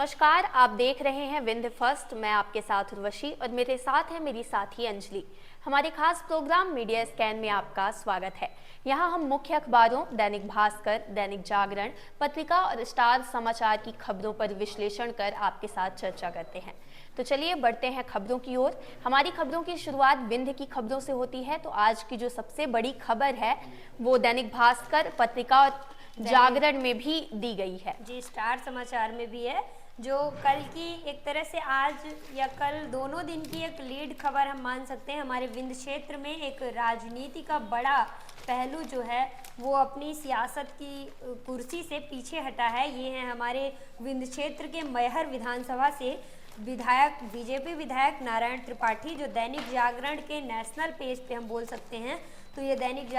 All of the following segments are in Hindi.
नमस्कार, आप देख रहे हैं विंध्य फर्स्ट। मैं आपके साथ उर्वशी और मेरे साथ है मेरी साथी अंजलि। हमारे खास प्रोग्राम मीडिया स्कैन में आपका स्वागत है। यहाँ हम मुख्य अखबारों दैनिक भास्कर, दैनिक जागरण, पत्रिका और स्टार समाचार की खबरों पर विश्लेषण कर आपके साथ चर्चा करते हैं। तो चलिए बढ़ते हैं खबरों की ओर। हमारी खबरों की शुरुआत विंध्य की खबरों से होती है। तो आज की जो सबसे बड़ी खबर है वो दैनिक भास्कर, पत्रिका और जागरण में भी दी गई है। जी, स्टार समाचार में भी है, जो कल की एक तरह से आज या कल दोनों दिन की एक लीड खबर हम मान सकते हैं। हमारे विंध्य क्षेत्र में एक राजनीति का बड़ा पहलू जो है वो अपनी सियासत की कुर्सी से पीछे हटा है। ये है हमारे विंध्य क्षेत्र के मैहर विधानसभा से विधायक, बीजेपी विधायक नारायण त्रिपाठी, जो दैनिक जागरण के नेशनल पेज पे हम बोल सकते हैं। तो ये दैनिक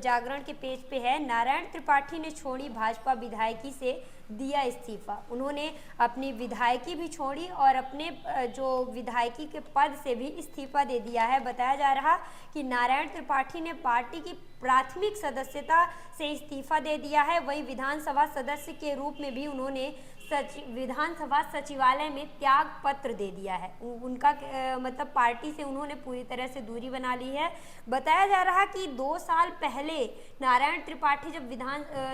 जागरण के पेज पे है। नारायण त्रिपाठी ने छोड़ी भाजपा विधायकी से दिया इस्तीफा। उन्होंने अपनी विधायकी भी छोड़ी और अपने जो विधायकी के पद से भी इस्तीफा दे दिया है। बताया जा रहा कि नारायण त्रिपाठी ने पार्टी की प्राथमिक सदस्यता से इस्तीफा दे दिया है। वहीं विधानसभा सदस्य के रूप में भी उन्होंने विधानसभा सचिवालय में त्याग पत्र दे दिया है। उनका मतलब पार्टी से उन्होंने पूरी तरह से दूरी बना ली है। बताया जा रहा कि 2 साल पहले नारायण त्रिपाठी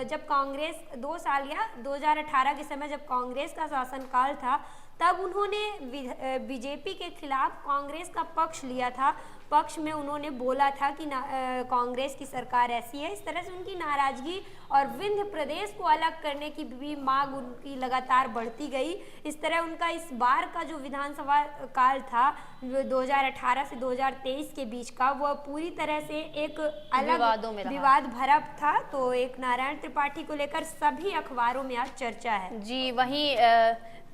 जब कांग्रेस 2 साल या 2018 के समय जब कांग्रेस का शासनकाल था, तब उन्होंने बीजेपी के खिलाफ कांग्रेस का पक्ष लिया था। पक्ष में उन्होंने बोला था कि कांग्रेस की सरकार ऐसी है। इस तरह से उनकी नाराजगी और विंध्य प्रदेश को अलग करने की भी मांग उनकी लगातार बढ़ती गई। इस तरह उनका इस बार का जो विधानसभा काल था 2018 से 2023 के बीच का, वह पूरी तरह से एक अलग विवाद भरा था। तो एक नारायण त्रिपाठी को लेकर सभी अखबारों में आज चर्चा है। जी, वहीं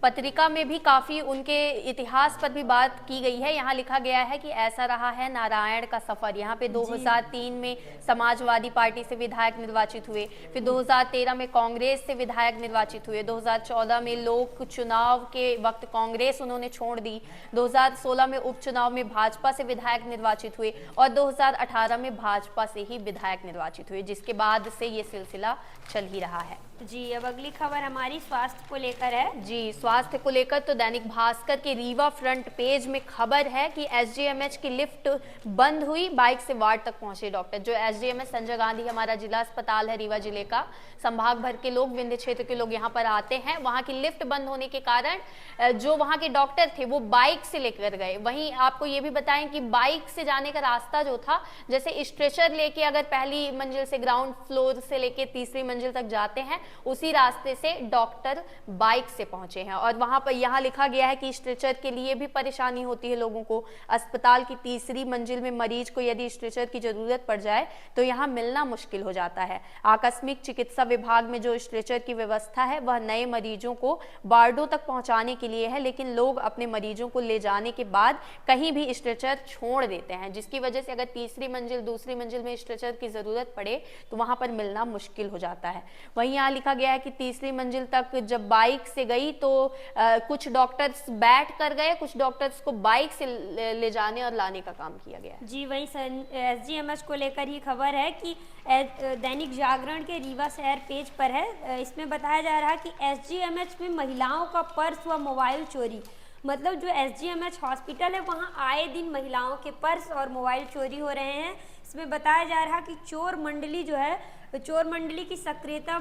पत्रिका में भी काफी उनके इतिहास पर भी बात की गई है। यहाँ लिखा गया है कि ऐसा रहा है नारायण का सफर। यहाँ पे 2003 में समाजवादी पार्टी से विधायक निर्वाचित हुए, फिर 2013 में कांग्रेस से विधायक निर्वाचित हुए, 2014 में लोक चुनाव के वक्त कांग्रेस उन्होंने छोड़ दी, 2016 में उपचुनाव में भाजपा से विधायक निर्वाचित हुए और 2018 में भाजपा से ही विधायक निर्वाचित हुए, जिसके बाद से ये सिलसिला चल ही रहा है। जी, अब अगली खबर हमारी स्वास्थ्य को लेकर है। जी, स्वास्थ्य को लेकर तो दैनिक भास्कर के रीवा फ्रंट पेज में खबर है कि एसजीएमएच की लिफ्ट बंद हुई, बाइक से वार्ड तक पहुंचे डॉक्टर। जो एसजीएमएच संजय गांधी हमारा जिला अस्पताल है रीवा जिले का, संभाग भर के लोग, विंध्य क्षेत्र के लोग यहाँ पर आते हैं। वहाँ की लिफ्ट बंद होने के कारण जो वहाँ के डॉक्टर थे वो बाइक से लेकर गए। वहीं आपको ये भी बताएं कि बाइक से जाने का रास्ता जो था, जैसे स्ट्रेचर लेके अगर पहली मंजिल से, ग्राउंड फ्लोर से लेके तीसरी मंजिल तक जाते हैं, उसी रास्ते से डॉक्टर बाइक से पहुंचे हैं। और वहां पर यहाँ लिखा गया है कि स्ट्रेचर के लिए भी परेशानी होती है लोगों को। अस्पताल की तीसरी मंजिल में मरीज को यदि स्ट्रेचर की जरूरत पड़ जाए तो यहाँ मिलना मुश्किल हो जाता है। आकस्मिक चिकित्सा विभाग में जो स्ट्रेचर की व्यवस्था है वह नए मरीजों को वार्डों तक पहुंचाने के लिए है, लेकिन लोग अपने मरीजों को ले जाने के बाद कहीं भी स्ट्रेचर छोड़ देते हैं, जिसकी वजह से अगर तीसरी मंजिल, दूसरी मंजिल में स्ट्रेचर की जरूरत पड़े तो वहां पर मिलना मुश्किल हो जाता है। वहीं यहाँ लिखा गया है कि तीसरी मंजिल तक जब बाइक से गई तो कुछ डॉक्टर्स बैठ कर गए, कुछ डॉक्टर्स को बाइक से ले जाने और लाने का काम किया गया। जी, वहीं एसजीएमएच को लेकर ही खबर है कि दैनिक जागरण के रीवा शहर पेज पर है। इसमें बताया जा रहा है कि एसजीएमएच में महिलाओं का पर्स व मोबाइल चोरी। मतलब जो एसजीएमएच हॉस्पिटल है वहाँ आए दिन महिलाओं के पर्स और मोबाइल चोरी हो रहे हैं। इसमें बताया जा रहा कि चोर मंडली जो है, चोर मंडली की सक्रियता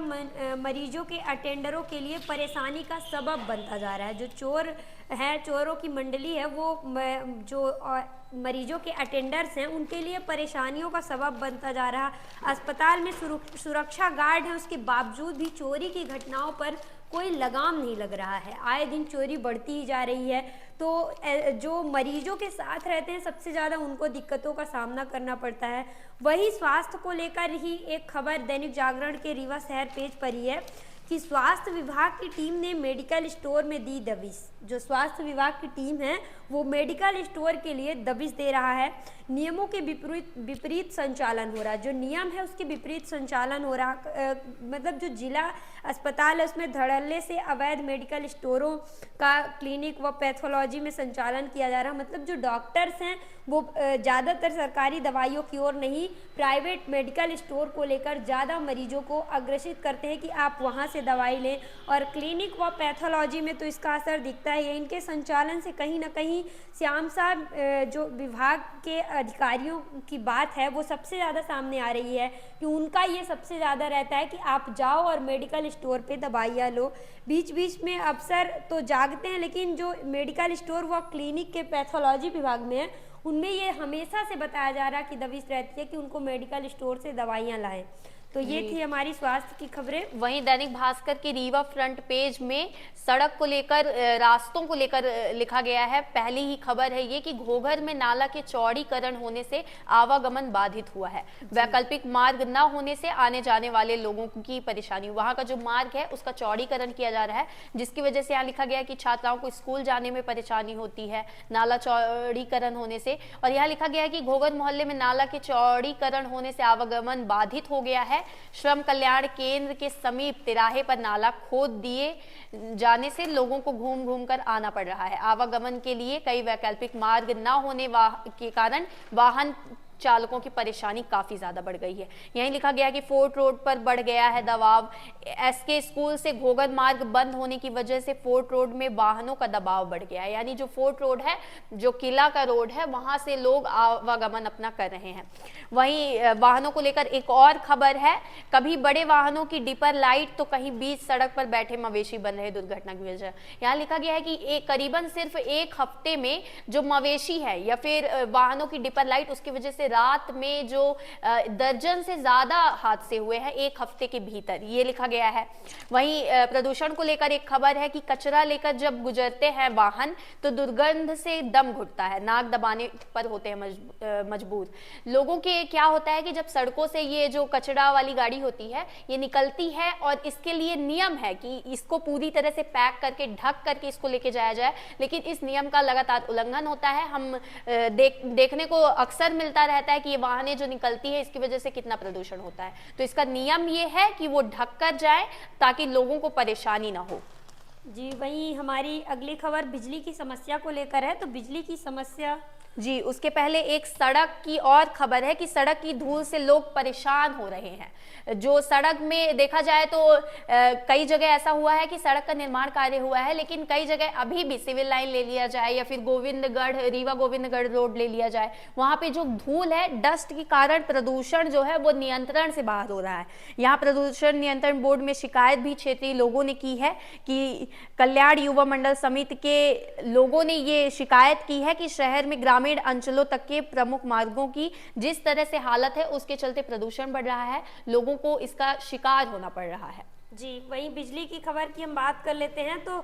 मरीजों के अटेंडरों के लिए परेशानी का सबब बनता जा रहा है। जो चोर है, चोरों की मंडली है, वो जो मरीजों के अटेंडर्स हैं उनके लिए परेशानियों का सबब बनता जा रहा। अस्पताल में सुरक्षा गार्ड है, उसके बावजूद भी चोरी की घटनाओं पर कोई लगाम नहीं लग रहा है। आए दिन चोरी बढ़ती ही जा रही है। तो जो मरीजों के साथ रहते हैं सबसे ज़्यादा उनको दिक्कतों का सामना करना पड़ता है। वही स्वास्थ्य को लेकर ही एक खबर दैनिक जागरण के रीवा शहर पेज पर ही है कि स्वास्थ्य विभाग की टीम ने मेडिकल स्टोर में दी दबिश। जो स्वास्थ्य विभाग की टीम है वो मेडिकल स्टोर के लिए दबिश दे रहा है। नियमों के विपरीत संचालन हो रहा है, जो नियम है उसके विपरीत संचालन हो रहा मतलब जो जिला अस्पताल है उसमें धड़ल्ले से अवैध मेडिकल स्टोरों का क्लिनिक व पैथोलॉजी में संचालन किया जा रहा है। मतलब जो डॉक्टर्स हैं वो ज़्यादातर सरकारी दवाइयों की ओर नहीं, प्राइवेट मेडिकल स्टोर को लेकर ज़्यादा मरीजों को अग्रसित करते हैं कि आप वहाँ से दवाई लें, और क्लिनिक व पैथोलॉजी में तो इसका असर दिखता है। इनके संचालन से कहीं ना कहीं श्याम साहब जो विभाग के अधिकारियों की बात है वो सबसे ज़्यादा सामने आ रही है कि उनका ये सबसे ज़्यादा रहता है कि आप जाओ और मेडिकल स्टोर पे दवाइयाँ लो। बीच बीच में अफसर तो जागते हैं, लेकिन जो मेडिकल स्टोर व क्लिनिक के पैथोलॉजी विभाग में है उनमें ये हमेशा से बताया जा रहा है कि दबिश रहती है कि उनको मेडिकल स्टोर से दवाइयाँ लाएं। तो ये थी हमारी स्वास्थ्य की खबरें। वहीं दैनिक भास्कर के रीवा फ्रंट पेज में सड़क को लेकर, रास्तों को लेकर लिखा गया है। पहली ही खबर है ये कि घोघर में नाला के चौड़ीकरण होने से आवागमन बाधित हुआ है। वैकल्पिक मार्ग न होने से आने जाने वाले लोगों की परेशानी, वहां का जो मार्ग है उसका चौड़ीकरण किया जा रहा है, जिसकी वजह से यहाँ लिखा गया कि छात्राओं को स्कूल जाने में परेशानी होती है नाला चौड़ीकरण होने से। और यहाँ लिखा गया है कि घोघर मोहल्ले में नाला के चौड़ीकरण होने से आवागमन बाधित हो गया है। श्रम कल्याण केंद्र के समीप तिराहे पर नाला खोद दिए जाने से लोगों को घूम घूम कर आना पड़ रहा है। आवागमन के लिए कई वैकल्पिक मार्ग न होने के कारण वाहन चालकों की परेशानी काफी ज्यादा बढ़ गई है। यहीं लिखा गया कि फोर्ट रोड पर बढ़ गया है दबाव। एसके स्कूल से घोघर मार्ग बंद होने की वजह से फोर्ट रोड में वाहनों का दबाव बढ़ गया है। यानी जो फोर्ट रोड है, जो किला का रोड है, वहां से लोग आवागमन अपना कर रहे हैं। वहीं वाहनों को लेकर एक और खबर है, कभी बड़े वाहनों की डिपर लाइट तो कहीं बीच सड़क पर बैठे मवेशी बन रहे दुर्घटना की वजह। यहाँ लिखा गया है कि करीबन सिर्फ एक हफ्ते में जो मवेशी है या फिर वाहनों की डिपर लाइट, उसकी वजह से रात में जो दर्जन से ज्यादा हादसे हुए हैं एक हफ्ते के भीतर, ये लिखा गया है। वहीं प्रदूषण को लेकर एक खबर है कि कचरा लेकर जब गुजरते हैं वाहन तो दुर्गंध से दम घुटता है, नाक दबाने पर होते हैं मजबूर। लोगों के क्या होता है कि जब सड़कों से ये जो कचरा वाली गाड़ी होती है ये निकलती है और इसके लिए नियम है कि इसको पूरी तरह से पैक करके ढक करके इसको लेके जाया जाए, लेकिन इस नियम का लगातार उल्लंघन होता है। हम देखने को अक्सर मिलता रहता है कि ये वाहनें जो निकलती है इसकी वजह से कितना प्रदूषण होता है। तो इसका नियम ये है कि वो ढक कर जाए ताकि लोगों को परेशानी ना हो। जी, वहीं हमारी अगली खबर बिजली की समस्या को लेकर है। तो बिजली की समस्या जी, उसके पहले एक सड़क की और खबर है कि सड़क की धूल से लोग परेशान हो रहे हैं। जो सड़क में देखा जाए तो कई जगह ऐसा हुआ है कि सड़क का निर्माण कार्य हुआ है, लेकिन कई जगह अभी भी सिविल लाइन ले लिया जाए या फिर रीवा गोविंदगढ़ रोड ले लिया जाए, वहां पे जो धूल है, डस्ट के कारण प्रदूषण जो है वो नियंत्रण से बाहर हो रहा है। यहाँ प्रदूषण नियंत्रण बोर्ड में शिकायत भी क्षेत्रीय लोगों ने की है कि कल्याण युवा मंडल समिति के लोगों ने ये शिकायत की है कि शहर में ग्रामीण अंचलों तक के प्रमुख मार्गों की जिस तरह से हालत है उसके चलते प्रदूषण बढ़ रहा है, लोगों को इसका शिकार होना पड़ रहा है। जी, वहीं बिजली की खबर की हम बात कर लेते हैं। तो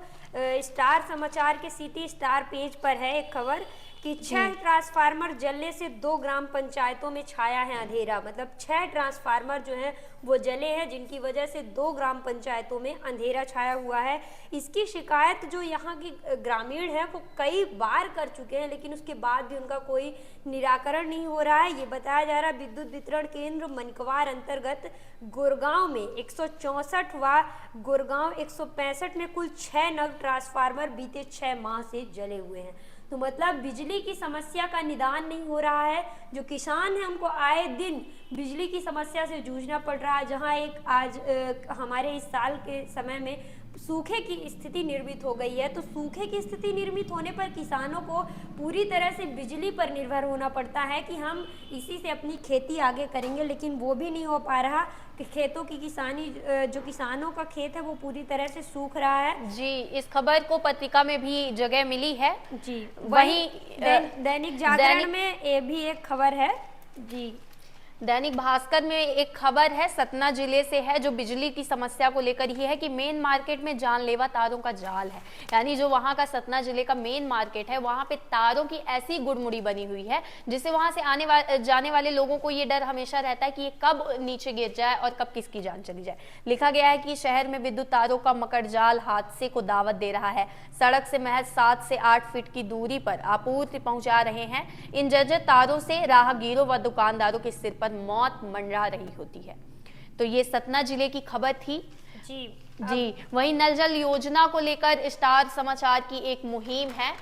स्टार समाचार के सिटी स्टार पेज पर है एक खबर कि 6 ट्रांसफार्मर जलने से 2 ग्राम पंचायतों में छाया है अंधेरा। मतलब 6 ट्रांसफार्मर जो हैं वो जले हैं, जिनकी वजह से 2 ग्राम पंचायतों में अंधेरा छाया हुआ है। इसकी शिकायत जो यहाँ की ग्रामीण है वो कई बार कर चुके हैं, लेकिन उसके बाद भी उनका कोई निराकरण नहीं हो रहा है। ये बताया जा रहा है विद्युत वितरण केंद्र मनकवार अंतर्गत गुड़गांव में 164 व गुड़गांव 165 में कुल 6 नग ट्रांसफार्मर बीते 6 माह से जले हुए हैं। तो मतलब बिजली की समस्या का निदान नहीं हो रहा है। जो किसान है उनको आए दिन बिजली की समस्या से जूझना पड़ रहा है। जहां एक आज हमारे इस साल के समय में सूखे की स्थिति निर्मित हो गई है, तो सूखे की स्थिति निर्मित होने पर किसानों को पूरी तरह से बिजली पर निर्भर होना पड़ता है कि हम इसी से अपनी खेती आगे करेंगे, लेकिन वो भी नहीं हो पा रहा कि खेतों की किसानी, जो किसानों का खेत है वो पूरी तरह से सूख रहा है। जी, इस खबर को पत्रिका में भी जगह मिली है। जी, वहीं दैनिक जागरण में ये भी एक खबर है। जी, दैनिक भास्कर में एक खबर है, सतना जिले से है, जो बिजली की समस्या को लेकर ही है कि मेन मार्केट में जानलेवा तारों का जाल है। यानी जो वहां का सतना जिले का मेन मार्केट है, वहां पे तारों की ऐसी गुड़मुड़ी बनी हुई है जिससे वहां से जाने वाले लोगों को ये डर हमेशा रहता है कि ये कब नीचे गिर जाए और कब किसकी जान चली जाए। लिखा गया है कि शहर में विद्युत तारों का मकर जाल हादसे को दावत दे रहा है। सड़क से महज 7 से 8 फीट की दूरी पर आपूर्ति पहुंचा रहे हैं। इन जर्जर तारों से राहगीरों व दुकानदारों के सिर पर मौत मंडरा रही होती है। तो ये सतना जिले की खबर थी जी। वहीं नल जल योजना को लेकर स्टार समाचार की एक मुहिम है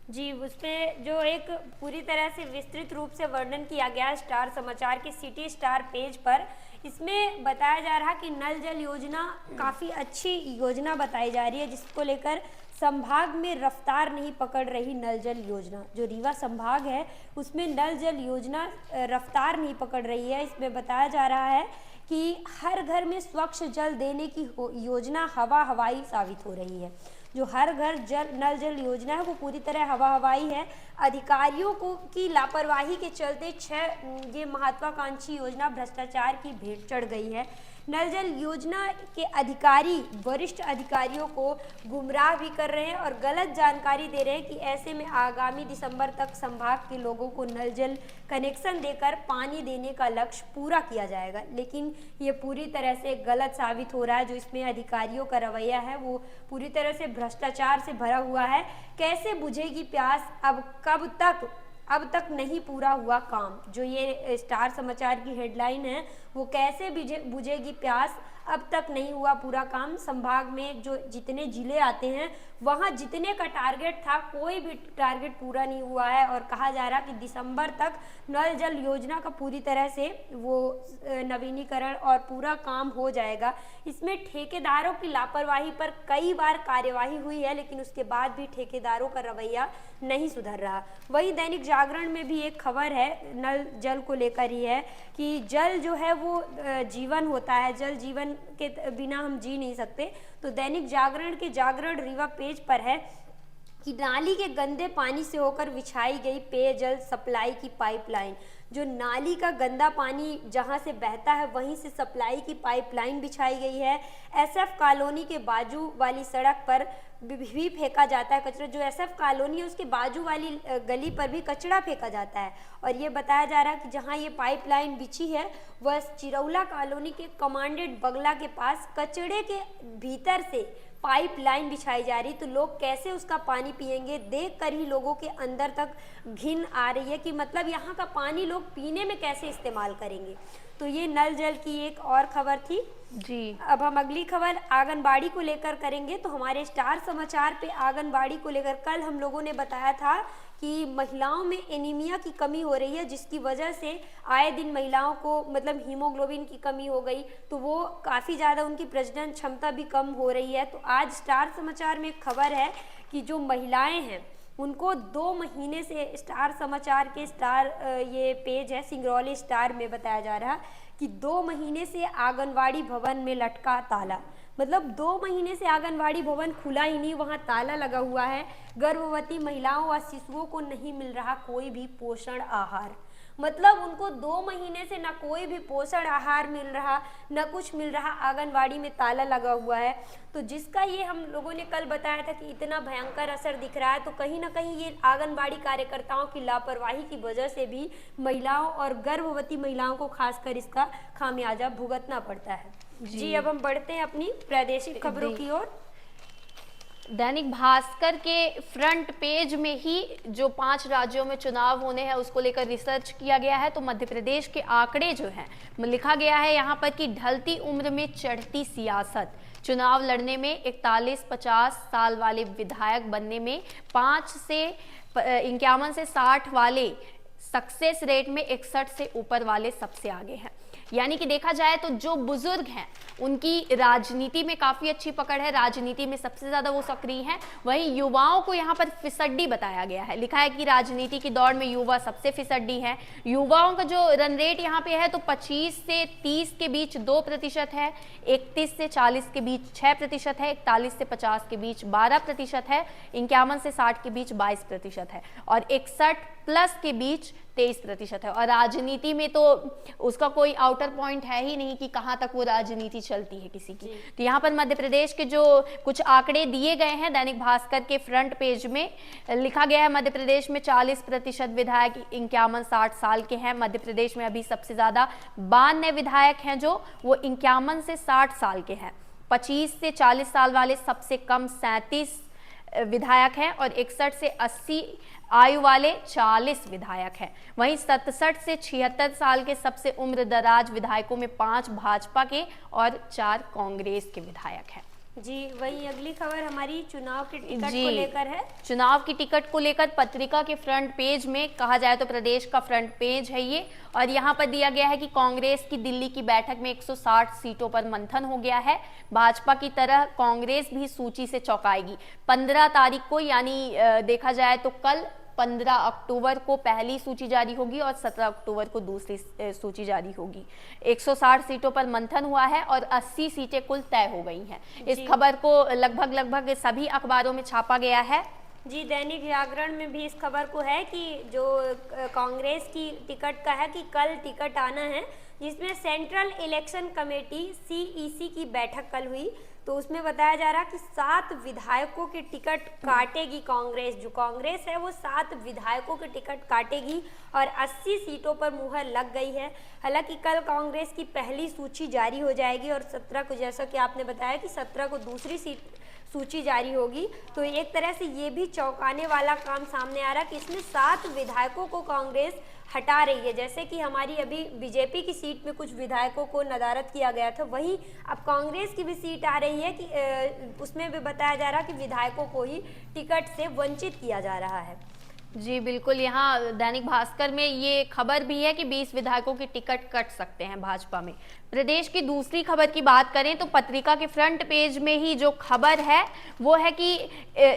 जी, उसपे जो एक पूरी तरह से विस्तृत रूप से वर्णन किया गया स्टार समाचार के सिटी स्टार पेज पर। इसमें बताया जा रहा कि नल जल योजना काफ़ी अच्छी योजना बताई जा रही है, जिसको लेकर संभाग में रफ्तार नहीं पकड़ रही नल जल योजना। जो रीवा संभाग है उसमें नल जल योजना रफ्तार नहीं पकड़ रही है। इसमें बताया जा रहा है कि हर घर में स्वच्छ जल देने की योजना हवा हवाई साबित हो रही है। जो हर घर नल जल योजना है वो पूरी तरह हवा हवाई है। अधिकारियों को की लापरवाही के चलते ये महत्वाकांक्षी योजना भ्रष्टाचार की भेंट चढ़ गई है। नल जल योजना के अधिकारी वरिष्ठ अधिकारियों को गुमराह भी कर रहे हैं और गलत जानकारी दे रहे हैं कि ऐसे में आगामी दिसंबर तक संभाग के लोगों को नल जल कनेक्शन देकर पानी देने का लक्ष्य पूरा किया जाएगा, लेकिन ये पूरी तरह से गलत साबित हो रहा है। जो इसमें अधिकारियों का रवैया है वो पूरी तरह से भ्रष्टाचार से भरा हुआ है। कैसे बुझेगी प्यास, अब तक नहीं पूरा हुआ काम। जो ये स्टार समाचार की हेडलाइन है वो कैसे बुझेगी प्यास, अब तक नहीं हुआ पूरा काम। संभाग में जो जितने जिले आते हैं वहाँ जितने का टारगेट था कोई भी टारगेट पूरा नहीं हुआ है और कहा जा रहा कि दिसंबर तक नल जल योजना का पूरी तरह से वो नवीनीकरण और पूरा काम हो जाएगा। इसमें ठेकेदारों की लापरवाही पर कई बार कार्यवाही हुई है, लेकिन उसके बाद भी ठेकेदारों का रवैया नहीं सुधर रहा। वहीं दैनिक जागरण में भी एक खबर है नल जल को लेकर ही है कि जल जो है वो जीवन होता है, जल जीवन के बिना हम जी नहीं सकते। तो दैनिक जागरण के जागरण रीवा पेज पर है कि नाली के गंदे पानी से होकर बिछाई गई पेयजल सप्लाई की पाइपलाइन। जो नाली का गंदा पानी जहां से बहता है वहीं से सप्लाई की पाइपलाइन बिछाई गई है। एसएफ कॉलोनी के बाजू वाली सड़क पर भी फेंका जाता है कचरा। जो एसएफ कॉलोनी है उसके बाजू वाली गली पर भी कचरा फेंका जाता है। और ये बताया जा रहा है कि जहां ये पाइपलाइन बिछी है वह चिरौला कॉलोनी के कमांडेड बगला के पास कचड़े के भीतर से पाइपलाइन बिछाई जा रही। तो लोग कैसे उसका पानी पिएंगे, देख कर ही लोगों के अंदर तक घिन आ रही है कि मतलब यहाँ का पानी लोग पीने में कैसे इस्तेमाल करेंगे। तो ये नल जल की एक और खबर थी जी। अब हम अगली खबर आंगनबाड़ी को लेकर करेंगे। तो हमारे स्टार समाचार पे आंगनबाड़ी को लेकर कल हम लोगों ने बताया था कि महिलाओं में एनीमिया की कमी हो रही है, जिसकी वजह से आए दिन महिलाओं को मतलब हीमोग्लोबिन की कमी हो गई, तो वो काफ़ी ज़्यादा उनकी प्रजनन क्षमता भी कम हो रही है। तो आज स्टार समाचार में एक खबर है कि जो महिलाएं हैं उनको 2 महीने से स्टार समाचार के ये पेज है सिंगरौली स्टार में बताया जा रहा कि 2 महीने से आंगनवाड़ी भवन में लटका ताला। मतलब 2 महीने से आंगनवाड़ी भवन खुला ही नहीं, वहाँ ताला लगा हुआ है। गर्भवती महिलाओं व शिशुओं को नहीं मिल रहा कोई भी पोषण आहार। मतलब उनको 2 महीने से ना कोई भी पोषण आहार मिल रहा, न कुछ मिल रहा, आंगनवाड़ी में ताला लगा हुआ है। तो जिसका ये हम लोगों ने कल बताया था कि इतना भयंकर असर दिख रहा है, तो कहीं ना कहीं ये आंगनबाड़ी कार्यकर्ताओं की लापरवाही की वजह से भी महिलाओं और गर्भवती महिलाओं को खासकर इसका खामियाजा भुगतना पड़ता है। जी अब हम बढ़ते हैं अपनी प्रादेशिक खबरों की ओर। दैनिक भास्कर के फ्रंट पेज में ही जो 5 राज्यों में चुनाव होने हैं उसको लेकर रिसर्च किया गया है। तो मध्य प्रदेश के आंकड़े जो हैं लिखा गया है यहाँ पर कि ढलती उम्र में चढ़ती सियासत, चुनाव लड़ने में 41-50 साल वाले विधायक बनने में 51 से 60 वाले सक्सेस रेट में 61 से ऊपर वाले सबसे आगे हैं। यानी कि देखा जाए तो जो बुजुर्ग हैं उनकी राजनीति में काफी अच्छी पकड़ है, राजनीति में सबसे ज्यादा वो सक्रिय हैं। वहीं युवाओं को यहाँ पर फिसड्डी बताया गया है। लिखा है कि राजनीति की दौड़ में युवा सबसे फिसड्डी है। युवाओं का जो रन रेट यहाँ पे है तो 25 से 30 के बीच 2% है, 31 से 40 के बीच 6% है, 41 से 50 के बीच 12% है, 51 से 60 के बीच 22% है और 61 प्लस के बीच 23% है। और राजनीति में तो उसका कोई आउटर पॉइंट है ही नहीं कि कहाँ तक वो राजनीति चलती है किसी की। तो यहाँ पर मध्य प्रदेश के जो कुछ आंकड़े दिए गए हैं दैनिक भास्कर के फ्रंट पेज में, लिखा गया है मध्य प्रदेश में 40% विधायक 51-60 साल के हैं। मध्य प्रदेश में अभी सबसे ज्यादा 92 विधायक हैं जो वो 51 से 60 साल के हैं। 25 से 40 साल वाले सबसे कम 37 विधायक हैं और 61 से 80 आयु वाले 40 विधायक हैं। वहीं 67 से 76 साल के सबसे उम्र दराज विधायकों में 5 भाजपा के और 4 कांग्रेस के विधायक हैं। जी, वही अगली खबर हमारी चुनाव के टिकट को लेकर है। चुनाव की टिकट को लेकर पत्रिका के फ्रंट पेज में, कहा जाए तो प्रदेश का फ्रंट पेज है ये, और यहाँ पर दिया गया है कि कांग्रेस की दिल्ली की बैठक में 160 सीटों पर मंथन हो गया है। भाजपा की तरह कांग्रेस भी सूची से चौंकाएगी। 15 तारीख को, यानी देखा जाए तो कल 15 अक्टूबर को पहली सूची जारी होगी और 17 अक्टूबर को दूसरी सूची जारी होगी। 160 सीटों पर मंथन हुआ है और 80 सीटें कुल तय हो गई हैं। इस खबर को लगभग सभी अखबारों में छापा गया है। जी, दैनिक जागरण में भी इस खबर को है कि जो कांग्रेस की टिकट का है कि कल टिकट आना है, जिसमें सेंट्रल इलेक्शन कमेटी CEC की बैठक कल हुई। तो उसमें बताया जा रहा कि 7 विधायकों के टिकट काटेगी कांग्रेस। जो कांग्रेस है वो 7 विधायकों के टिकट काटेगी और 80 सीटों पर मुहर लग गई है। हालांकि कल कांग्रेस की पहली सूची जारी हो जाएगी और 17 को, जैसा कि आपने बताया कि 17 को दूसरी सूची जारी होगी। तो एक तरह से ये भी चौंकाने वाला काम सामने आ रहा कि इसमें 7 विधायकों को कांग्रेस हटा रही है। जैसे कि हमारी अभी बीजेपी की सीट में कुछ विधायकों को नदारद किया गया था, वहीं अब कांग्रेस की भी सीट आ रही है कि उसमें भी बताया जा रहा कि विधायकों को ही टिकट से वंचित किया जा रहा है। जी बिल्कुल, यहाँ दैनिक भास्कर में ये खबर भी है कि 20 विधायकों के टिकट कट सकते हैं भाजपा में। प्रदेश की दूसरी खबर की बात करें तो पत्रिका के फ्रंट पेज में ही जो खबर है वो है कि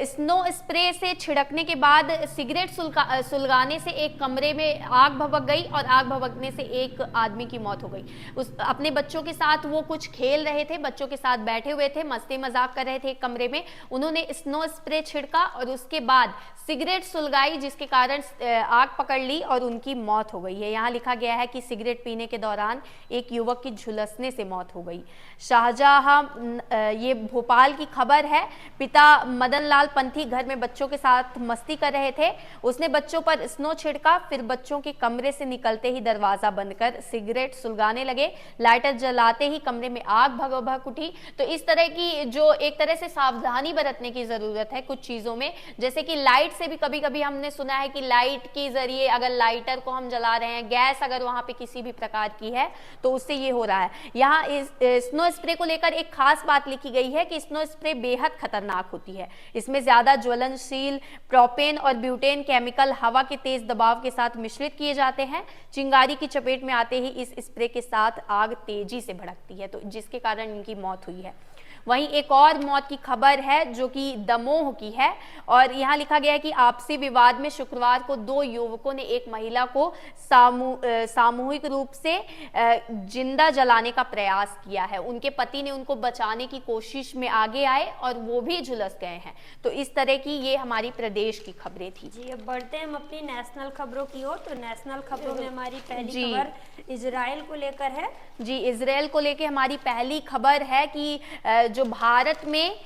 स्नो स्प्रे से छिड़कने के बाद सिगरेट सुलगाने से एक कमरे में आग भभक गई और आग भभकने से एक आदमी की मौत हो गई। अपने बच्चों के साथ वो कुछ खेल रहे थे, बच्चों के साथ बैठे हुए थे, मस्ती मजाक कर रहे थे एक कमरे में। उन्होंने स्नो स्प्रे छिड़का और उसके बाद सिगरेट सुलगाई, जिसके कारण आग पकड़ ली और उनकी मौत हो गई है। यहाँ लिखा गया है कि सिगरेट पीने के दौरान एक युवक की झुलसने से मौत हो गई। शाहजहां, ये भोपाल की खबर है। पिता मदन लाल पंथी घर में बच्चों के साथ मस्ती कर रहे थे। उसने बच्चों पर स्नो छिड़का, फिर बच्चों के कमरे से निकलते ही दरवाजा बंद कर सिगरेट सुलगाने लगे। लाइटर जलाते ही कमरे में आग भभक उठी। तो इस तरह की जो एक तरह से सावधानी बरतने की जरूरत है कुछ चीजों में, जैसे कि लाइट से भी कभी कभी हमने सुना है कि लाइट के जरिए अगर लाइटर को हम जला रहे हैं, गैस अगर वहां पे किसी भी प्रकार की है तो उससे ये हो रहा है। यहाँ इस स्नो स्प्रे को लेकर एक खास बात लिखी गई है कि स्नो स्प्रे बेहद खतरनाक होती है। इसमें ज्यादा ज्वलनशील प्रोपेन और ब्यूटेन केमिकल हवा के तेज दबाव के साथ मिश्रित किए जाते हैं। चिंगारी की चपेट में आते ही इस स्प्रे के साथ आग तेजी से भड़कती है, तो जिसके कारण इनकी मौत हुई है। वहीं एक और मौत की खबर है जो कि दमोह की है और यहाँ लिखा गया है कि आपसी विवाद में शुक्रवार को 2 युवकों ने एक महिला को सामूहिक रूप से जिंदा जलाने का प्रयास किया है। उनके पति ने उनको बचाने की कोशिश में आगे आए और वो भी झुलस गए हैं। तो इस तरह की ये हमारी प्रदेश की खबरें थी। जी, अब बढ़ते हैं हम अपनी नेशनल खबरों की ओर। तो नेशनल खबरों में हमारी पहली खबर इजराइल को लेकर है। जी, इजराइल को लेकर हमारी पहली खबर है कि जो भारत में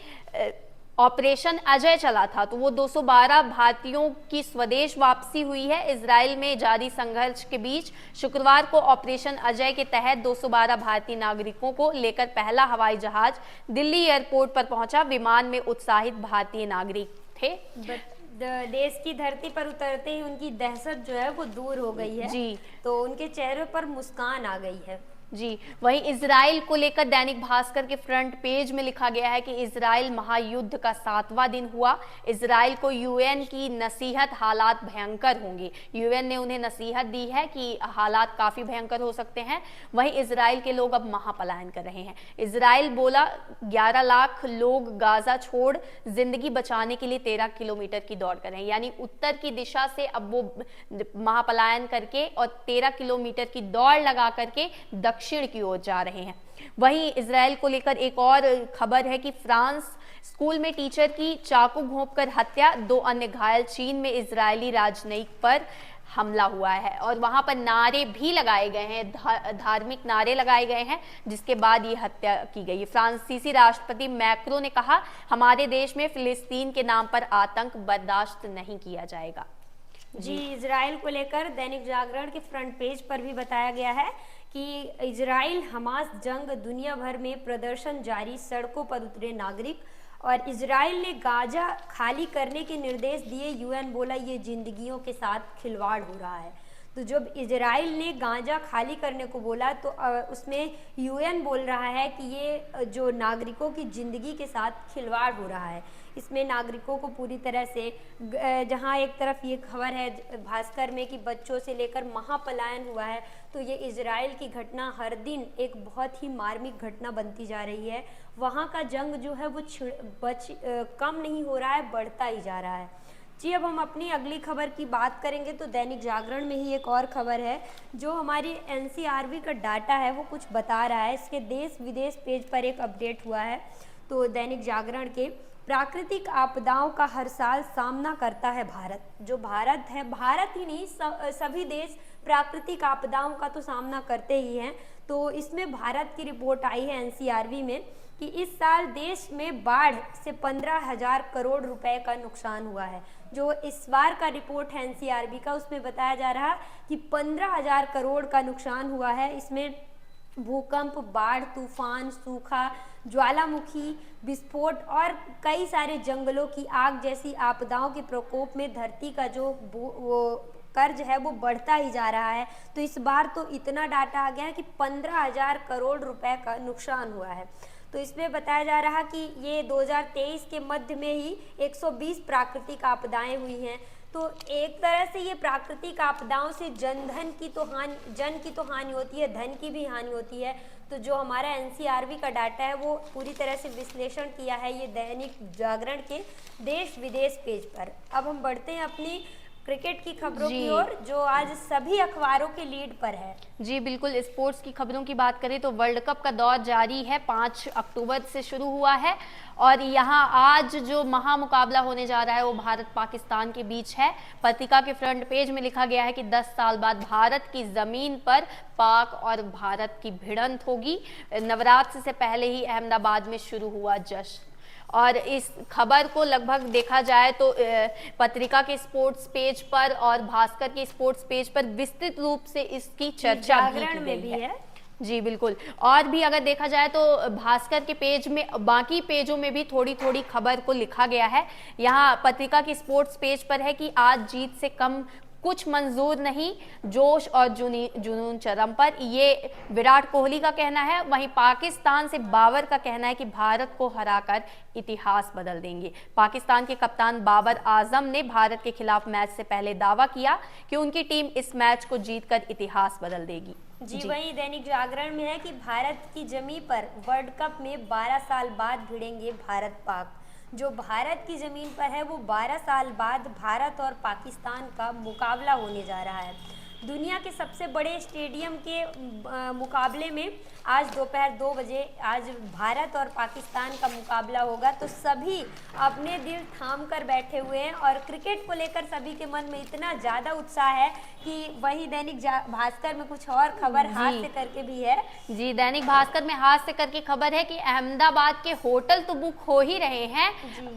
ऑपरेशन अजय चला था तो वो 212 भारतीयों की स्वदेश वापसी हुई है। इजराइल में जारी संघर्ष के बीच शुक्रवार को ऑपरेशन अजय के तहत 212 भारतीय नागरिकों को लेकर पहला हवाई जहाज दिल्ली एयरपोर्ट पर पहुंचा। विमान में उत्साहित भारतीय नागरिक थे। देश की धरती पर उतरते ही उनकी दहशत जो है वो दूर हो गई है। जी, तो उनके चेहरे पर मुस्कान आ गई है। जी, वहीं इजराइल को लेकर दैनिक भास्कर के फ्रंट पेज में लिखा गया है कि इजराइल महायुद्ध का 7वां दिन हुआ। इजराइल को यूएन की नसीहत, हालात भयंकर होंगे। यूएन ने उन्हें नसीहत दी है कि हालात काफी भयंकर हो सकते हैं। वहीं इजराइल के लोग अब महापलायन कर रहे हैं। इजराइल बोला 11 लाख लोग गाजा छोड़ जिंदगी बचाने के लिए 13 किलोमीटर की दौड़ कर रहे हैं, यानी उत्तर की दिशा से अब वो महापलायन करके और 13 किलोमीटर की दौड़ लगा करके दक्षिण की ओर जा रहे हैं। वहीं इजराइल को लेकर एक और खबर है कि फ्रांस स्कूल में टीचर की चाकू घोंपकर हत्या, 2 अन्य घायल। चीन में इजरायली राजनयिक पर हमला हुआ है और वहां पर नारे भी लगाए गए हैं, धार्मिक नारे लगाए गए हैं, जिसके बाद ये हत्या की गई। फ्रांसीसी राष्ट्रपति मैक्रो ने कहा, हमारे देश में फिलिस्तीन के नाम पर आतंक बर्दाश्त नहीं किया जाएगा। जी, इजराइल को लेकर दैनिक जागरण के फ्रंट पेज पर भी बताया गया है कि इजराइल हमास जंग, दुनिया भर में प्रदर्शन जारी, सड़कों पर उतरे नागरिक, और इजराइल ने गाजा खाली करने के निर्देश दिए, यूएन बोला ये जिंदगियों के साथ खिलवाड़ हो रहा है। तो जब इजराइल ने गाजा खाली करने को बोला तो उसमें यूएन बोल रहा है कि ये जो नागरिकों की ज़िंदगी के साथ खिलवाड़ हो रहा है। इसमें नागरिकों को पूरी तरह से, जहां एक तरफ ये खबर है भास्कर में कि बच्चों से लेकर महापलायन हुआ है, तो ये इजराइल की घटना हर दिन एक बहुत ही मार्मिक घटना बनती जा रही है। वहाँ का जंग जो है वो कम नहीं हो रहा है, बढ़ता ही जा रहा है। जी, अब हम अपनी अगली खबर की बात करेंगे तो दैनिक जागरण में ही एक और खबर है जो हमारी एनसीआरबी का डाटा है वो कुछ बता रहा है। इसके देश विदेश पेज पर एक अपडेट हुआ है। तो दैनिक जागरण के, प्राकृतिक आपदाओं का हर साल सामना करता है भारत। जो भारत है, भारत ही नहीं सभी देश प्राकृतिक आपदाओं का तो सामना करते ही हैं। तो इसमें भारत की रिपोर्ट आई है एनसीआरबी में कि इस साल देश में बाढ़ से 15,000 करोड़ रुपए का नुकसान हुआ है। जो इस बार का रिपोर्ट है एनसीआरबी का, उसमें बताया जा रहा कि 15,000 करोड़ का नुकसान हुआ है। इसमें भूकंप, बाढ़, तूफान, सूखा, ज्वालामुखी विस्फोट और कई सारे जंगलों की आग जैसी आपदाओं के प्रकोप में धरती का जो वो कर्ज है वो बढ़ता ही जा रहा है। तो इस बार तो इतना डाटा आ गया है कि 15,000 करोड़ रुपए का नुकसान हुआ है। तो इसमें बताया जा रहा कि ये 2023 के मध्य में ही 120 प्राकृतिक आपदाएं हुई हैं। तो एक तरह से ये प्राकृतिक आपदाओं से जन की तो हानि होती है, धन की भी हानि होती है। तो जो हमारा एनसीआरबी का डाटा है वो पूरी तरह से विश्लेषण किया है ये दैनिक जागरण के देश विदेश पेज पर। अब हम बढ़ते हैं अपनी क्रिकेट की खबरों की ओर, जो आज सभी अखबारों के लीड पर है। जी बिल्कुल, स्पोर्ट्स की खबरों की बात करें तो वर्ल्ड कप का दौर जारी है, 5 अक्टूबर से शुरू हुआ है और यहाँ आज जो महामुकाबला होने जा रहा है वो भारत पाकिस्तान के बीच है। पत्रिका के फ्रंट पेज में लिखा गया है कि 10 साल बाद भारत की जमीन पर पाक और भारत की भिड़ंत होगी। नवरात्र से पहले ही अहमदाबाद में शुरू हुआ जश्न। और इस खबर को लगभग देखा जाए तो पत्रिका के स्पोर्ट्स पेज पर और भास्कर के स्पोर्ट्स पेज पर विस्तृत रूप से इसकी चर्चा भी की है। जी बिल्कुल, और भी अगर देखा जाए तो भास्कर के पेज में, बाकी पेजों में भी थोड़ी थोड़ी खबर को लिखा गया है। यहाँ पत्रिका के स्पोर्ट्स पेज पर है कि आज जीत से कम कुछ मंजूर नहीं, जोश और जुनून चरम पर, ये विराट कोहली का कहना है। वहीं पाकिस्तान से बाबर का कहना है कि भारत को हराकर इतिहास बदल देंगे। पाकिस्तान के कप्तान बाबर आजम ने भारत के खिलाफ मैच से पहले दावा किया कि उनकी टीम इस मैच को जीतकर इतिहास बदल देगी। जी, वहीं दैनिक जागरण में है कि भारत की जमीन पर वर्ल्ड कप में 12 साल बाद भिड़ेंगे भारत पाक। जो भारत की ज़मीन पर है वो 12 साल बाद भारत और पाकिस्तान का मुकाबला होने जा रहा है। दुनिया के सबसे बड़े स्टेडियम के मुकाबले में आज दोपहर 2 बजे आज भारत और पाकिस्तान का मुकाबला होगा। तो सभी अपने दिल थाम कर बैठे हुए हैं और क्रिकेट को लेकर सभी के मन में इतना ज़्यादा उत्साह है कि वही दैनिक भास्कर में कुछ और खबर हास्य करके भी है। जी, दैनिक भास्कर में हास्य करके खबर है कि अहमदाबाद के होटल तो बुक हो ही रहे हैं,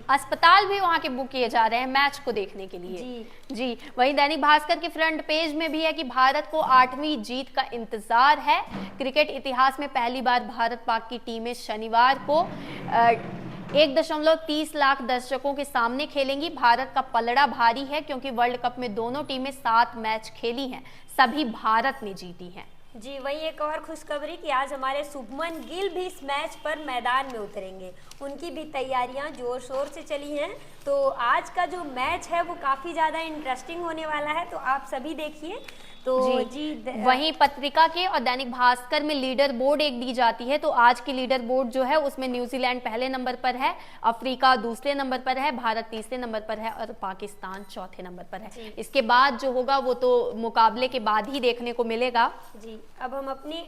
अस्पताल भी वहाँ के बुक किए जा रहे हैं मैच को देखने के लिए। जी, वही दैनिक भास्कर के फ्रंट पेज में भी है कि भारत को 8वीं जीत का इंतजार है। क्रिकेट इतिहास में पहली बार भारत पाक की टीमें शनिवार को 1.30 लाख दर्शकों के सामने खेलेंगी। भारत का पलड़ा भारी है क्योंकि वर्ल्ड कप में दोनों टीमें 7 मैच खेली हैं, सभी भारत ने जीती हैं। जी, वही एक और खुशखबरी कि आज हमारे शुभमन गिल भी इस मैच पर मैदान में उतरेंगे। उनकी भी तैयारियां जोर शोर से चली हैं। तो आज का जो मैच है वो काफ़ी ज़्यादा इंटरेस्टिंग होने वाला है, तो आप सभी देखिए। तो जी वहीं पत्रिका के और दैनिक भास्कर में लीडर बोर्ड एक दी जाती है। तो आज की लीडर बोर्ड जो है उसमें न्यूजीलैंड पहले नंबर पर है, अफ्रीका दूसरे नंबर पर है, भारत तीसरे नंबर पर है और पाकिस्तान चौथे नंबर पर है। इसके बाद जो होगा वो तो मुकाबले के बाद ही देखने को मिलेगा। जी, अब हम अपनी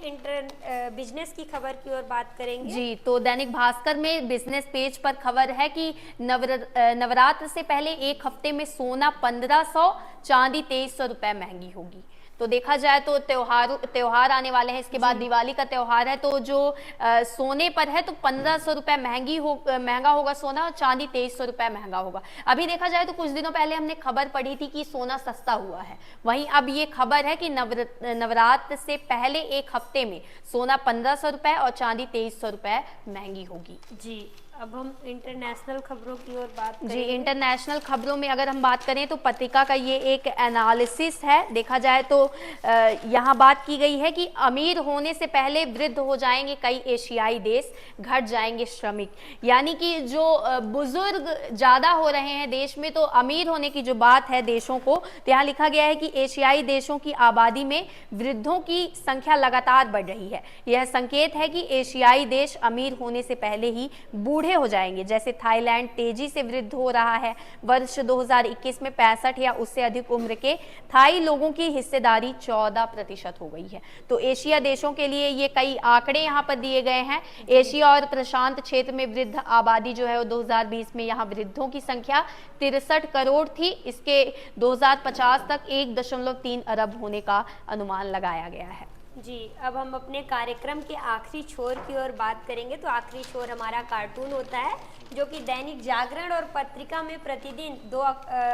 बिजनेस की खबर की ओर बात करेंगे। जी, तो दैनिक भास्कर में बिजनेस पेज पर खबर है कि नवरात्र से पहले एक हफ्ते में सोना 1500, चांदी 2300 रुपए महंगी होगी। तो देखा जाए तो त्योहार आने वाले हैं, इसके बाद दिवाली का त्योहार है, तो जो सोने पर है तो 1500 रुपए महंगा होगा सोना, और चांदी 2300 रुपए महंगा होगा। अभी देखा जाए तो कुछ दिनों पहले हमने खबर पढ़ी थी कि सोना सस्ता हुआ है, वहीं अब ये खबर है कि नवरात्र से पहले एक हफ्ते में सोना 1500 रुपए और चांदी 2300 रुपए महंगी होगी। जी, अब हम इंटरनेशनल खबरों की ओर बात करेंगे। जी, इंटरनेशनल खबरों में अगर हम बात करें तो पत्रिका का ये एक एनालिसिस है। देखा जाए तो यहाँ बात की गई है कि अमीर होने से पहले वृद्ध हो जाएंगे कई एशियाई देश, घट जाएंगे श्रमिक। यानी कि जो बुजुर्ग ज़्यादा हो रहे हैं देश में, तो अमीर होने की जो बात है देशों को, तो यहाँ लिखा गया है कि एशियाई देशों की आबादी में वृद्धों की संख्या लगातार बढ़ रही है। यह संकेत है कि एशियाई देश अमीर होने से पहले ही बूढ़े हो जाएंगे। जैसे थाईलैंड तेजी से वृद्ध हो रहा है। वर्ष 2021 में 65 या उससे अधिक उम्र के थाई लोगों की हिस्सेदारी 14% हो गई है। तो एशिया देशों के लिए ये कई आंकड़े यहाँ पर दिए गए हैं। एशिया और प्रशांत क्षेत्र में वृद्ध आबादी जो है वो 2020 में यहाँ वृद्धों की संख्या 63 करोड़ थी। इसके 2050 तक 1.3 अरब होने का अनुमान लगाया गया है। जी, अब हम अपने कार्यक्रम के आखिरी छोर की ओर बात करेंगे। तो आखिरी छोर हमारा कार्टून होता है, जो कि दैनिक जागरण और पत्रिका में प्रतिदिन 2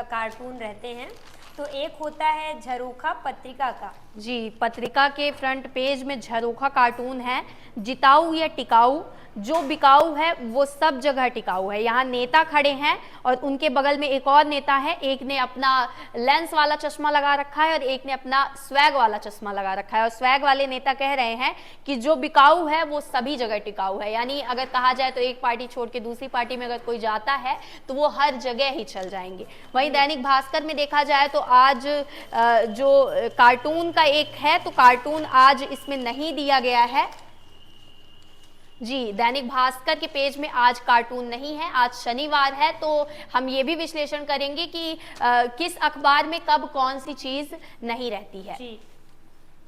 कार्टून रहते हैं। तो एक होता है झरोखा पत्रिका का। जी, पत्रिका के फ्रंट पेज में झरोखा कार्टून है। जिताऊ या टिकाऊ, जो बिकाऊ है वो सब जगह टिकाऊ है। यहाँ नेता खड़े हैं और उनके बगल में एक और नेता है। एक ने अपना लेंस वाला चश्मा लगा रखा है और एक ने अपना स्वैग वाला चश्मा लगा रखा है। और स्वैग वाले नेता कह रहे हैं कि जो बिकाऊ है वो सभी जगह टिकाऊ है। यानी अगर कहा जाए तो एक पार्टी छोड़ के दूसरी पार्टी में अगर कोई जाता है तो वो हर जगह ही चल जाएंगे। वहीं दैनिक भास्कर में देखा जाए तो आज जो कार्टून का एक है, तो कार्टून आज इसमें नहीं दिया गया है। जी, दैनिक भास्कर के पेज में आज कार्टून नहीं है। आज शनिवार है, तो हम ये भी विश्लेषण करेंगे कि किस अखबार में कब कौन सी चीज नहीं रहती है। जी,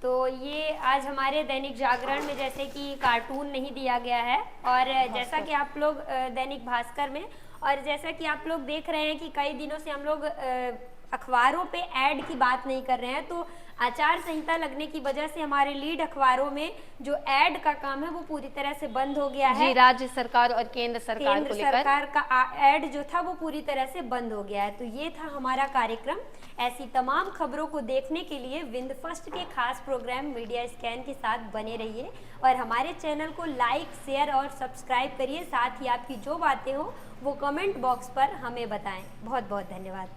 तो ये आज हमारे दैनिक जागरण में जैसे कि कार्टून नहीं दिया गया है, और जैसा कि आप लोग दैनिक भास्कर में, और जैसा कि आप लोग देख रहे हैं कि कई दिनों से हम लोग अखबारों पे ऐड की बात नहीं कर रहे हैं। तो आचार संहिता लगने की वजह से हमारे लीड अखबारों में जो ऐड का काम है वो पूरी तरह से बंद हो गया है। जी, राज्य सरकार और केंद्र सरकार को लेकर सरकार का ऐड जो था वो पूरी तरह से बंद हो गया है। तो ये था हमारा कार्यक्रम। ऐसी तमाम खबरों को देखने के लिए विंद फर्स्ट के खास प्रोग्राम मीडिया स्कैन के साथ बने रहिए, और हमारे चैनल को लाइक, शेयर और सब्सक्राइब करिए। साथ ही आपकी जो बातें हो वो कमेंट बॉक्स पर हमें बताएं। बहुत बहुत धन्यवाद।